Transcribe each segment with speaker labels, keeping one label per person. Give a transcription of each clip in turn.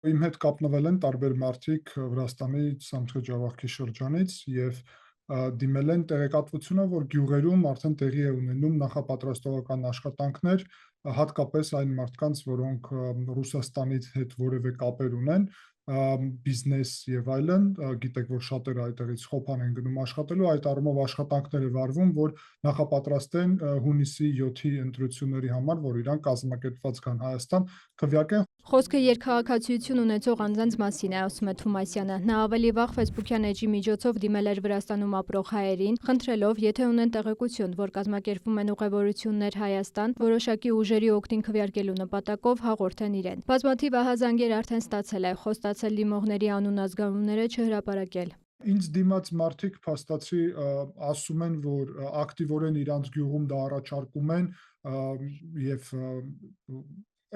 Speaker 1: Իմ հետ կապնվել են տարբեր մարդիկ Վրաստանի Սամցխե-Ջավախքի շրջանից եւ դիմել են տեղեկատվությունը, որ գյուղերում արդեն տեղի է ունենում նախապատրաստողական աշխատանքներ, հատկապես այն մարդկանց, որոնք Ռուսաստանից հետ որևէ կապեր ունեն, բիզնես եւ այլն, գիտեք, որ շատերը այդտեղից խոփան են գնում աշխատելու, այդ առումով աշխատանքներ է վարվում, որ նախապատրաստեն հունիսի 7-ի ընտրությունների համար, որ իրան կազմակերպված կան Հայաստան, քվեարկեն։
Speaker 2: Խոսքը երկքաղաքացիություն ունեցող անձանց մասին է, ասում է Թումասյանը։ Նա ավելի վաղ Facebook-յան էջի միջոցով դիմել էր Վրաստանում ապրող հայերին, խնդրելով, եթե ունեն տեղեկություն, որ կազմակերպվում են ուղևորություններ Հայաստան, որոշակի ուժերի օգտին քվեարկելու նպատակով հաղորդեն իրեն։ Բազմաթիվ ահազանգեր արդեն ստացել է, խոստացել դիմողների անուն-ազգանունները չհրապարակել։
Speaker 1: Ինձ դիմաց մարդիկ փաստացի ասում են, որ ակտիվորեն իրանց գյուղում դա առաջարկում են եւ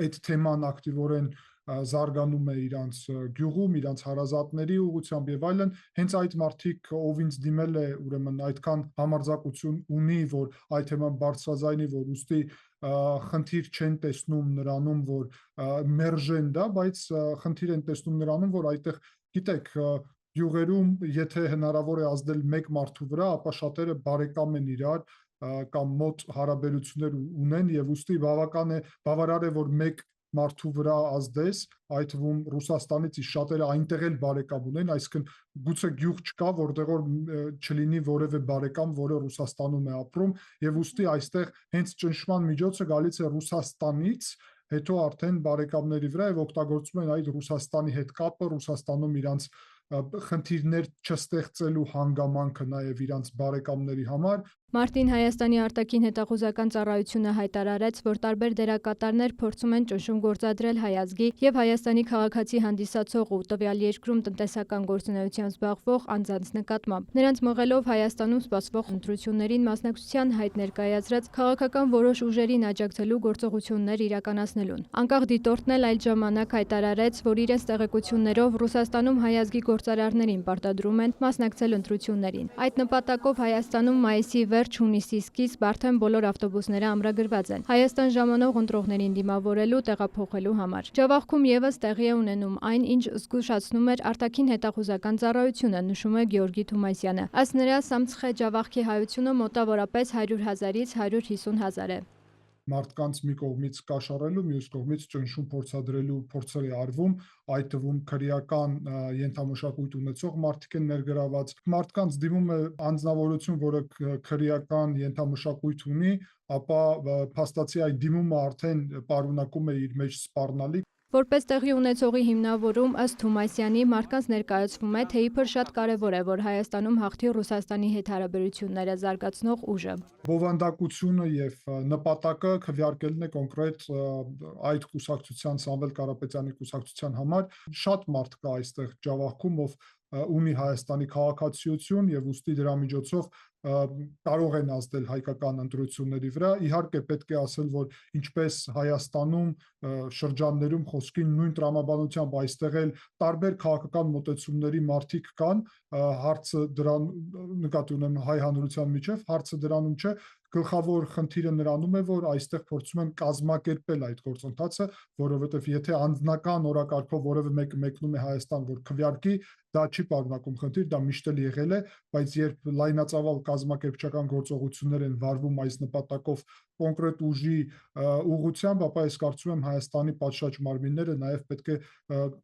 Speaker 1: այդ թեման ակտիվորեն զարգանում է իրանց գյուղում, իրանց հարազատների ուղղությամբ եւ այլն, հենց այդ մարդիկ, ով ինձ դիմել է, ուրեմն այդքան համարձակություն ունի, որ այդ թեման բարձրաձայնի, որ ուստի խնդիր չեն տեսնում նրանում, որ մերժեն դա, բայց խնդիր են տեսնում նրանում, որ այդտեղ, գիտեք, գյուղերում, եթե հնարավոր է ազդել մեկ մարդու վրա, ապա շատերը բարեկամ են իրար կամ մոտ հարաբերություններ ունեն եւ ուստի բավարար է, որ մեկ մարդու վրա ազդես, այդ թվում Ռուսաստանից շատերը այնտեղ էլ բարեկամ ունեն, այսինքն գուցե գյուղ չկա, որտեղ որ չլինի որևէ բարեկամ, որը Ռուսաստանում է ապրում, եւ ուստի այստեղ հենց ճնշման միջոցը գալիս է Ռուսաստանից, հետո արդեն բարեկամների վրա եւ օգտագործում են այդ Ռուսաստանի հետ կապը, Ռուսաստանում իրանց խնդիրներ չստեղծելու հանգամանքը նաեւ իրանց բարեկամների համար։
Speaker 2: Մարտին Հայաստանի արտաքին հետախուզական ծառայությունը հայտարարեց, որ տարբեր դերակատարներ փորձում են ճնշում գործադրել հայ ազգի եւ Հայաստանի քաղաքացի հանդիսացող ու տվյալ երկրում տնտեսական գործունեությամբ զբաղվող անձանց նկատմամբ։ Նրանց մղելով Հայաստանում սպասվող ընտրություններին մասնակցության հայտ ներկայացրած քաղաքական որոշ ուժերին աջակցելու գործողություններ իրականացնելուն։ Անկախ դիտորդն էլ այդ ժամանակ հայտարարեց, որ իրենց տեղեկություններով Ռուսաստանում հայ ազգի գործարարներին պարտադրում են մասնակցել ընտրություններին։ Այդ նպատակով Հայաստանում մայիսի հունիսի սկիզբ արդեն բոլոր ավտոբուսները ամրագրված են Հայաստան ժամանող ընտրողներին դիմավորելու տեղափոխելու համար։ Ջավախքում եւս տեղի է ունենում այն, ինչ զգուշացնում էր արտաքին հետախուզական ծառայությունը, նշում է Գեորգի Թումասյանը։ Ըստ նրա, Սամցխե-Ջավախքի հայությունը մոտավորապես 100,000-ից 150,000 է։
Speaker 1: Մարդկանց մի կողմից կաշառելու, մյուս կողմից ճնշում փորձադրելու փորձեր է արվում, այդ թվում քրեական ենթամշակույթ ունեցող մարդիկ են ներգրաված, մարդկանց դիմում է անձնավորություն, որը քրեական ենթամշակույթ ունի, ապա փաստացի այդ դիմումը արդեն պարունակում է իր մեջ սպառնալիք։
Speaker 2: Որպես տեղի ունեցողի հիմնավորում, ըստ Թումասյանի, մարդկանց ներկայացվում է, թե իբր շատ կարևոր է, որ Հայաստանում հաղթի Ռուսաստանի հետ հարաբերությունները զարգացնող ուժը։
Speaker 1: Բովանդակությունը եւ նպատակը քվեարկելն է կոնկրետ այդ կուսակցության Սամվել Կարապետյանի կուսակցության համար։ Շատ մարդ կա այստեղ Ջավախքում, ով ունի Հայաստանի քաղաքացիություն եւ ուստի դրա միջոցով կարող են ազդել հայկական ընտրությունների վրա։ Իհարկե պետք է ասել, որ ինչպես Հայաստանում շրջաններում խոսքի նույն տրամաբանությամբ այստեղ էլ տարբեր քաղաքական մոտեցումների մարդիկ կան, հարցը դրան նկատի ունեմ հայ հանրության միջև, հարցը դրանում չէ, գլխավոր խնդիրը նրանում է, որ այստեղ փորձում են կազմակերպել այդ գործընթացը, որովհետև եթե անձնական օրակարգով որևէ մեկը մեկնում է Հայաստան, որ քվեարկի, դա չի պարունակում խնդիր, դա միշտ էլ եղել է, բայց երբ լայնածավալ կազմակերպչական գործողություններ են վարվում այս նպատակով կոնկրետ ուժի ուղղությամբ, ապա ես կարծում եմ Հայաստանի պատշաճ մարմինները նաև պետք է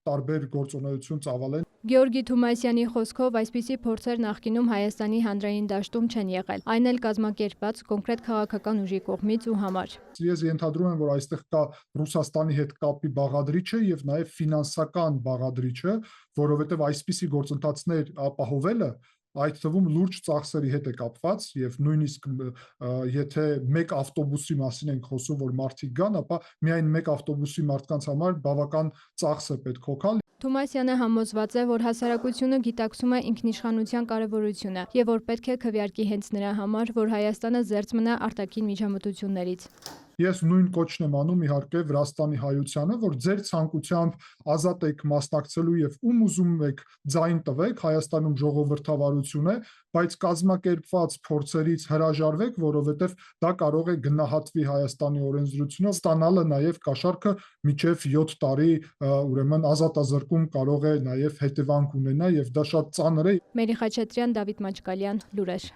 Speaker 1: տարբեր գործունեություն ծավալեն։
Speaker 2: Գեորգի Թումասյանի խոսքով այսպիսի փորձեր նախկինում Հայաստանի հանրային դաշտում չեն եղել, այն էլ կազմակերպված կոնկրետ քաղաքական ուժի կողմից ու համար։
Speaker 1: Ես ենթադրում եմ, որ այստեղ կա Ռուսաստանի հետ կապի բաղադրիչը եւ նաեւ ֆինանսական բաղադրիչը, որովհետեւ այսպիսի գործընթացներ ապահովելը այդ թվում լուրջ ծախսերի հետ է կապված եւ նույնիսկ եթե մեկ ավտոբուսի մասին ենք խոսում, որ մարդիկ գան, ապա միայն մեկ ավտոբուսի մարդկանց համար բավական ծախս է պետք հոգալ։
Speaker 2: Թումասյանը համոզված է, որ հասարակությունը գիտակցում է ինքնիշխանության կարևորությունը եւ որ պետք է քվեարկի հենց նրա համար, որ Հայաստանը զերծ մնա արտաքին միջամտություններից։
Speaker 1: Ես նույն կոչն եմ անում իհարկե Վրաստանի հայությանը, որ ձեր ցանկությամբ ազատ եք մասնակցելու եւ ում ուզում եք ձայն տվեք, Հայաստանում ժողովրդավարություն է, բայց կազմակերպված փորձերից հրաժարվեք, որովհետեւ դա կարող է գնահատվի Հայաստանի օրենսդրությունը, ստանալը նաեւ կաշառքը միջև 7 տարի, ուրեմն ազատազրկում կարող է նաեւ հետևանք ունենա եւ դա շատ ծանր է։
Speaker 2: Մերի Խաչատրյան, Դավիթ Մաչկալյան, լուրեր։